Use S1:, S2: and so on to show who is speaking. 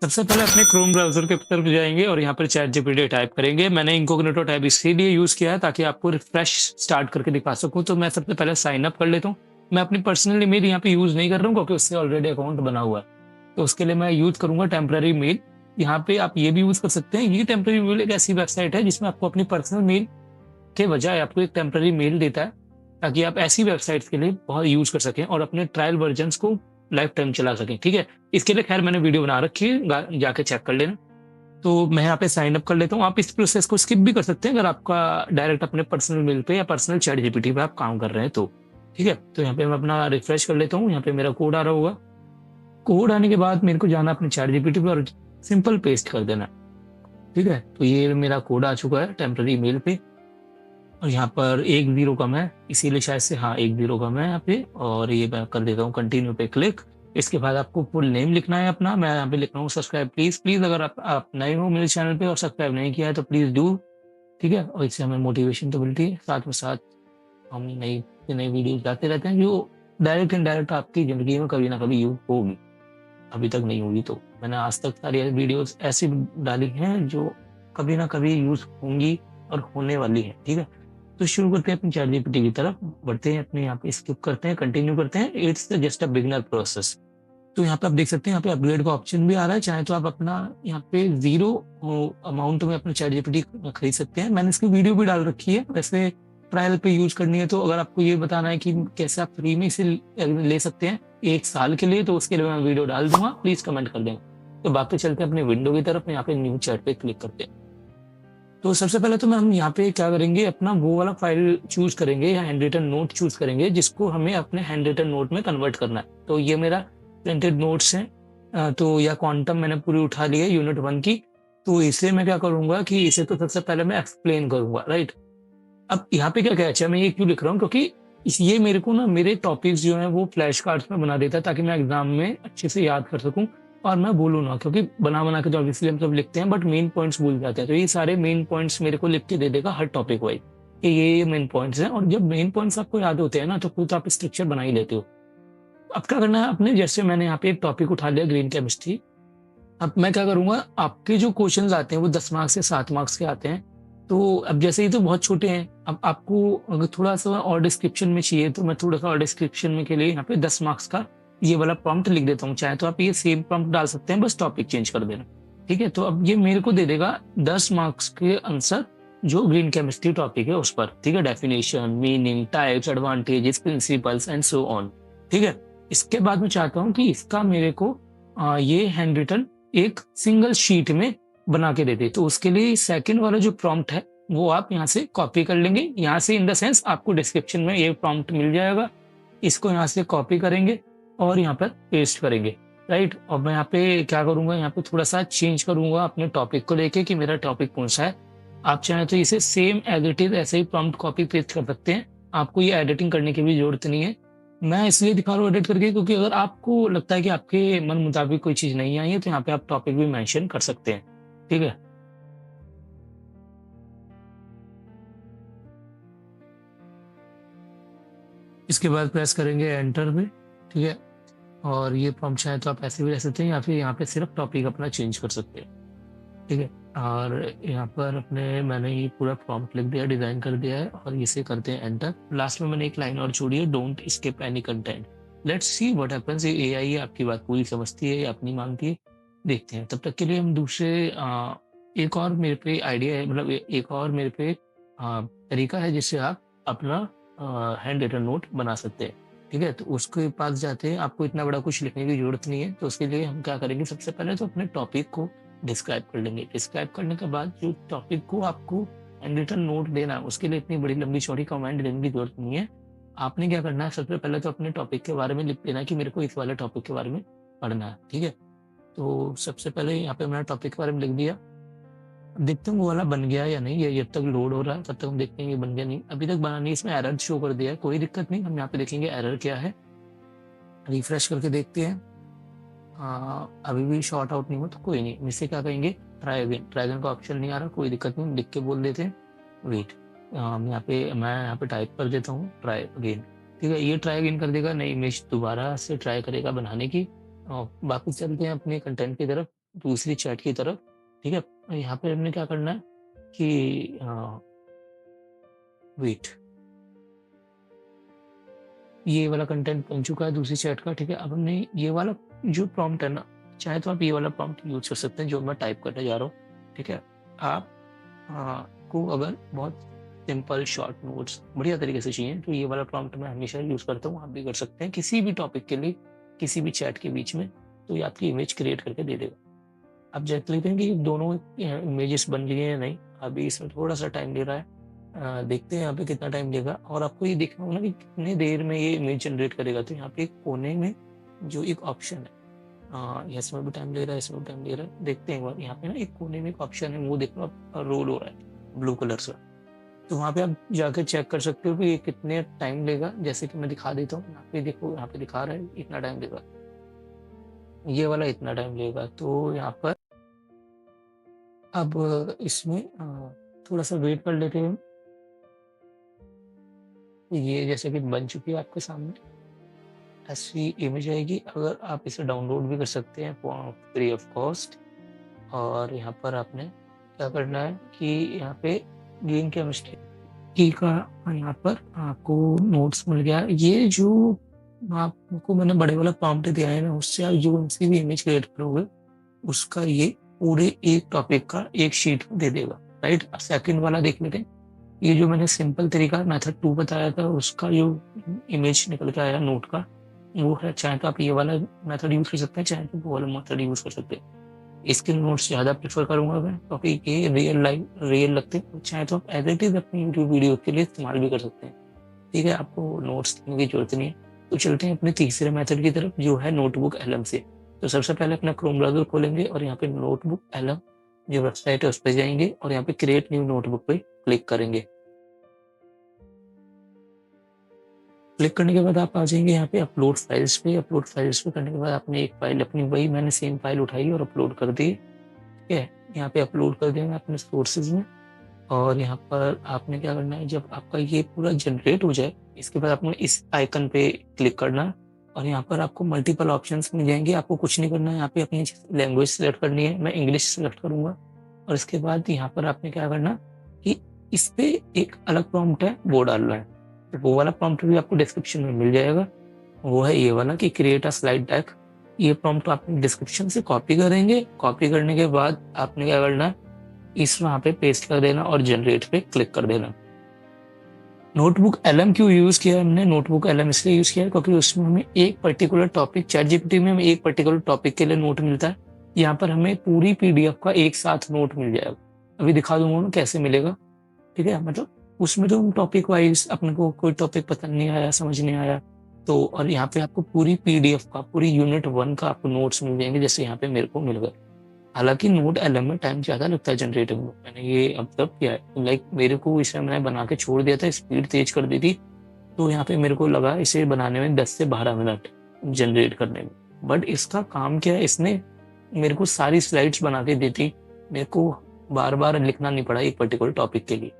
S1: सबसे पहले अपने क्रोम ब्राउज़र के तरफ जाएँगे और यहाँ पर चैट जीपीटी टाइप करेंगे। मैंने इनकॉग्निटो टैब इसीलिए यूज़ किया है ताकि आपको रिफ्रेश स्टार्ट करके दिखा सकूँ। तो मैं सबसे पहले साइन अप कर लेता हूँ। मैं अपनी पर्सनल ईमेल यहाँ पे यूज़ नहीं कर रहा हूँ क्योंकि उससे ऑलरेडी अकाउंट बना हुआ है। तो उसके लिए मैं यूज़ करूँगा टेम्परेरी मेल। यहाँ पे आप ये भी यूज़ कर सकते हैं। ये टेम्परेरी मेल एक ऐसी वेबसाइट है जिसमें आपको अपनी पर्सनल मेल के बजाय आपको एक टेम्परेरी मेल देता है, ताकि आप ऐसी वेबसाइट्स के लिए बहुत यूज़ कर सकें और अपने ट्रायल वर्जन्स को लाइफ टाइम चला सकें, ठीक है? इसके लिए खैर मैंने वीडियो बना रखी है, जाके चेक कर लेना। तो मैं यहाँ पे साइन अप कर लेता हूँ। आप इस प्रोसेस को स्किप भी कर सकते हैं अगर आपका डायरेक्ट अपने पर्सनल मेल पे या पर्सनल चैट जीपीटी पे आप काम कर रहे हैं तो, ठीक है? तो यहाँ पे मैं अपना रिफ्रेश कर लेता हूँ, यहाँ पे मेरा कोड आ रहा होगा। कोड आने के बाद मेरे को जाना अपने चैट जीपीटी पे और सिंपल पेस्ट कर देना, ठीक है? तो ये मेरा कोड आ चुका है टेम्परेरी मेल पे और यहाँ पर 1 ज़ीरो कम है, इसीलिए शायद से हाँ 1 ज़ीरो कम है यहाँ पे और ये मैं कर देता हूँ कंटिन्यू पे क्लिक। इसके बाद आपको फुल नेम लिखना है अपना, मैं यहाँ पे लिख रहा हूँ सब्सक्राइब प्लीज़ अगर आप नए हो मेरे चैनल पे और सब्सक्राइब नहीं किया है तो प्लीज़ डू, ठीक है? और इससे हमें मोटिवेशन तो मिलती है, साथ में साथ हम नई से नई वीडियोज़ लाते रहते हैं जो डायरेक्ट इनडायरेक्ट आपकी ज़िंदगी में कभी ना कभी यूज़ होगी। अभी तक नहीं हुई तो। मैंने आज तक सारी वीडियोज़ ऐसी डाली हैं जो कभी ना कभी यूज़ होंगी और होने वाली हैं, ठीक है? तो शुरू करते हैं अपनी चैट जीपीटी की तरफ, बढ़ते हैं अपने यहाँ पे स्किप करते हैं, कंटिन्यू करते हैं। It's just a beginner process. तो यहाँ पे आप देख सकते हैं यहाँ पे अपग्रेड का ऑप्शन भी आ रहा है, चाहे तो आप अपना यहाँ पे 0 अमाउंट में अपना चैट जीपीटी खरीद सकते हैं। मैंने इसकी वीडियो भी डाल रखी है, वैसे ट्रायल पे यूज़ करनी है तो अगर आपको ये बताना है कि कैसे आप फ्री में इसे ले सकते हैं 1 साल के लिए तो उसके लिए मैं वीडियो डाल दूँगा, प्लीज़ कमेंट कर देना। तो बाकी चलते हैं अपने विंडो की तरफ, यहाँ पे न्यू चैट पे क्लिक करते हैं। तो सबसे पहले तो हम यहाँ पे क्या करेंगे अपना वो वाला फाइल चूज़ करेंगे या हैंड रिटन नोट चूज़ करेंगे जिसको हमें अपने हैंड रिटन नोट में कन्वर्ट करना है। तो ये मेरा प्रिंटेड नोट्स हैं, तो या क्वांटम मैंने पूरी उठा ली है यूनिट 1 की। तो इसे मैं क्या करूँगा कि इसे तो सबसे पहले मैं एक्सप्लेन करूँगा, राइट? अब यहाँ पे क्या कैच है, मैं ये क्यों लिख रहा हूँ क्योंकि ये मेरे को ना मेरे टॉपिक्स जो हैं वो फ्लैश कार्ड्स में बना देता है ताकि मैं एग्जाम में अच्छे से याद कर सकूँ और मैं भूलूँ ना, क्योंकि बना के तो ऑब्वियसली हम सब लिखते हैं बट मेन पॉइंट्स भूल जाते हैं। तो ये सारे मेन पॉइंट्स मेरे को लिख के दे देगा हर टॉपिक वाइज कि ये मेन पॉइंट्स हैं, और जब मेन पॉइंट्स आपको याद होते हैं ना तो खुद आप स्ट्रक्चर बना ही लेते हो। अब क्या करना है आपने, जैसे मैंने यहाँ पे एक टॉपिक उठा लिया ग्रीन केमिस्ट्री। अब मैं क्या करूँगा, आपके जो क्वेश्चंस आते हैं वो 10 मार्क्स से 7 मार्क्स के आते हैं। तो अब जैसे ये तो बहुत छोटे हैं, अब आपको अगर थोड़ा-सा और डिस्क्रिप्शन में चाहिए तो मैं थोड़ा-सा और डिस्क्रिप्शन में के लिए यहाँ पे 10 मार्क्स का ये वाला प्रॉम्प्ट लिख देता हूँ। चाहे तो आप ये सेम प्रॉम्प्ट डाल सकते हैं, बस टॉपिक चेंज कर देना। ठीक है? तो अब ये मेरे को दे देगा 10 मार्क्स के आंसर जो ग्रीन केमिस्ट्री टॉपिक है उस पर। ठीक है? Definition, meaning, types, advantages, principles and so on. ठीक है? इसके बाद मैं चाहता हूँ कि इसका मेरे को ये हैंड रिटन एक सिंगल शीट में बना के दे दे। तो उसके लिए सेकंड वाला जो प्रॉम्प्ट है वो आप यहाँ से कॉपी कर लेंगे। यहाँ से इन द सेंस आपको डिस्क्रिप्शन में ये प्रॉम्प्ट मिल जाएगा। इसको यहाँ से कॉपी करेंगे और यहाँ पर पेस्ट करेंगे, राइट? और मैं यहाँ पे क्या करूँगा, यहाँ पे थोड़ा सा चेंज करूँगा अपने टॉपिक को लेके कि मेरा टॉपिक कौन सा है। आप चाहें तो इसे सेम एज इट इज ऐसे ही प्रॉम्प्ट कॉपी पेस्ट कर सकते हैं। आपको ये एडिटिंग करने की भी जरूरत नहीं है। मैं इसलिए दिखा रहा हूँ एडिट करके क्योंकि अगर आपको लगता है कि आपके मन मुताबिक कोई चीज़ नहीं आई है तो यहाँ पे आप टॉपिक भी मेंशन कर सकते हैं। ठीक है? इसके बाद प्रेस करेंगे एंटर पे, ठीक है? और ये प्रॉम्प्ट चाहे तो आप ऐसे भी रह सकते हैं या फिर यहाँ पे सिर्फ टॉपिक अपना चेंज कर सकते हैं। ठीक है? और यहाँ पर अपने मैंने ये पूरा प्रॉम्प्ट लिख दिया, डिज़ाइन कर दिया है और इसे करते हैं एंटर। लास्ट में मैंने एक लाइन और छोड़ी है, don't skip any content. Let's see what happens. ये एआई आपकी बात पूरी समझती है या अपनी मानती है, देखते हैं। तब तक के लिए हम दूसरे एक और मेरे पे आइडिया है, मतलब एक और मेरे पे तरीका है जिससे आप अपना हैंड रिटन नोट बना सकते हैं। ठीक है? तो उसके पास जाते हैं, आपको इतना बड़ा कुछ लिखने की ज़रूरत नहीं है। तो उसके लिए हम क्या करेंगे, सबसे पहले तो अपने टॉपिक को डिस्क्राइब कर लेंगे। डिस्क्राइब करने के बाद जो टॉपिक को आपको हैंड रिटन नोट देना है, उसके लिए इतनी बड़ी लंबी-चौड़ी कमांड देने की ज़रूरत नहीं है। आपने क्या करना है, सबसे पहले तो अपने टॉपिक के बारे में लिख देना है कि मेरे को इस वाले टॉपिक के बारे में पढ़ना है। ठीक है? तो सबसे पहले यहाँ पे मैंने टॉपिक के बारे में लिख दिया। देखते हैं वो वाला बन गया या नहीं, ये जब तक लोड हो रहा है तब तक हम देखते हैं ये बन गया नहीं। अभी तक बना नहीं, इसमें एरर शो कर दिया है, कोई दिक्कत नहीं। हम यहाँ पे देखेंगे एरर क्या है, रिफ्रेश करके देखते हैं। अभी भी शॉर्ट आउट नहीं हुआ तो कोई नहीं, इससे क्या कहेंगे, ट्राई अगेन। ट्राई अगेन का ऑप्शन नहीं आ रहा, कोई दिक्कत नहीं, लिख के बोल देते हैं वेट। मैं यहाँ पे टाइप कर देता हूँ ट्राई अगेन। ठीक है? ये ट्राई अगेन कर देगा, नई इमेज दोबारा से ट्राई करेगा बनाने की। बाकी चलते हैं अपने कंटेंट की तरफ, दूसरी चैट की तरफ, ठीक है? यहाँ पे हमने क्या करना है कि वेट, ये वाला कंटेंट बन चुका है दूसरी चैट का, ठीक है? अब हमने ये वाला जो प्रॉम्प्ट है ना, चाहे तो आप ये वाला प्रॉम्प्ट यूज़ कर सकते हैं जो मैं टाइप करने जा रहा हूँ, ठीक है? आप को अगर बहुत सिंपल शॉर्ट नोट्स बढ़िया तरीके से चाहिए तो ये वाला प्रॉम्प्ट मैं हमेशा यूज़ करता हूँ, आप भी कर सकते हैं किसी भी टॉपिक के लिए, किसी भी चैट के बीच में, तो ये आपकी इमेज क्रिएट करके दे देगा। अब देख लेते हैं कि दोनों इमेजेस बन रही है या नहीं, अभी इसमें थोड़ा सा टाइम ले रहा है। देखते हैं यहाँ पे कितना टाइम लेगा, और आपको ये देखना होगा ना कि कितने देर में ये इमेज जनरेट करेगा। तो यहाँ पे एक कोने में जो एक ऑप्शन है, इसमें भी टाइम ले रहा है, इसमें भी टाइम ले रहा है। देखते हैं एक बार, यहाँ पे ना एक कोने में एक ऑप्शन है, वो देखो रोल हो रहा है ब्लू कलर से, तो वहाँ पे आप जाकर चेक कर सकते हो कि ये कितने टाइम लेगा। जैसे कि मैं दिखा देता हूँ, यहाँ पे देखो, यहाँ पे दिखा रहा है इतना टाइम लेगा, ये वाला इतना टाइम लेगा। तो यहाँ पर अब इसमें थोड़ा सा वेट कर लेते हैं। ये जैसे कि बन चुकी है आपके सामने, ऐसी इमेज आएगी। अगर आप इसे डाउनलोड भी कर सकते हैं फ्री ऑफ कॉस्ट। और यहाँ पर आपने क्या करना है कि यहाँ पे गेन केमिस्ट्री की का यहाँ पर आपको नोट्स मिल गया। ये जो आपको मैंने बड़े वाला प्रॉम्प्ट दिया है ना, उससे आप जो सी भी इमेज क्रिएट करोगे उसका ये पूरे एक टॉपिक का एक शीट दे देगा, राइट? सेकंड वाला देख लेते हैं। ये जो मैंने सिंपल तरीका मेथड 2 बताया था, उसका जो इमेज निकल के आया नोट का, वो है। चाहे तो आप ये वाला मेथड यूज कर सकते हैं, चाहे तो वो वाला मेथड यूज कर सकते हैं। इसके नोट्स ज़्यादा प्रेफर करूंगा मैं, क्योंकि ये रियल लगते हैं। चाहे तो आप एज इट इज अपनी यूट्यूब वीडियो के लिए इस्तेमाल भी कर सकते हैं, ठीक है? आपको नोट्स लिखने की जरूरत नहीं है। तो चलते हैं अपने तीसरे मेथड की तरफ, जो है नोटबुक एलएम से। तो सबसे पहले अपना क्रोम ब्राउजर खोलेंगे और यहाँ पे नोटबुक एलएम जो वेबसाइट है उस पर जाएंगे और यहाँ पे क्रिएट न्यू नोटबुक पे क्लिक करेंगे। क्लिक करने के बाद आप आ जाएंगे यहाँ पे अपलोड फाइल्स पे। अपलोड फाइल्स पे करने के बाद आपने एक फाइल अपनी, वही मैंने सेम फाइल उठाई और अपलोड कर दी, ठीक है? यहाँ पे अपलोड कर देंगे अपने सोर्सेज में। और यहाँ पर आपने क्या करना है, जब आपका ये पूरा जनरेट हो जाए, इसके बाद आपने इस आइकन पे क्लिक करना है और यहाँ पर आपको मल्टीपल ऑप्शंस मिल जाएंगे। आपको कुछ नहीं करना है, यहाँ पे अपनी लैंग्वेज सेलेक्ट करनी है। मैं इंग्लिश सेलेक्ट करूंगा और इसके बाद यहाँ पर आपने क्या करना कि इस पे एक अलग प्रॉम्प्ट है वो डालना है। तो वो वाला प्रॉम्प्ट भी आपको डिस्क्रिप्शन में मिल जाएगा, वो है ये वाला कि क्रिएट अ स्लाइड डेक। ये प्रॉम्प्ट आप डिस्क्रिप्शन से कॉपी करेंगे। कॉपी करने के बाद आपने क्या करना है, इस वहां पे पेस्ट कर देना और जनरेट पे क्लिक कर देना। नोटबुक एलएम क्यों यूज किया हमने? नोटबुक एलएम इसलिए यूज किया है क्योंकि उसमें हमें एक पर्टिकुलर टॉपिक, चैट जीपीटी में हमें एक पर्टिकुलर टॉपिक के लिए नोट मिलता है, यहाँ पर हमें पूरी पीडीएफ का एक साथ नोट मिल जाएगा। अभी दिखा दूंगा मैं कैसे मिलेगा, ठीक है? मतलब उसमें तो हम टॉपिक वाइज, अपने को कोई टॉपिक पता नहीं आया, समझ नहीं आया, तो और यहाँ पे आपको पूरी पीडीएफ का, पूरी यूनिट 1 का आपको नोट्स मिल जाएंगे, जैसे यहाँ पे मेरे को मिल गए। हालांकि नोट एलएम में टाइम ज्यादा लगता है जनरेटिंग में, मैंने ये ऑब्जर्व किया है। लाइक मेरे को इसे मैंने बना के छोड़ दिया था, स्पीड तेज कर दी थी, तो यहाँ पे मेरे को लगा इसे बनाने में 10 से 12 मिनट जनरेट करने में। बट इसका काम क्या है, इसने मेरे को सारी स्लाइड्स बना के दी थी, मेरे को बार बार लिखना नहीं पड़ा एक पर्टिकुलर टॉपिक के लिए।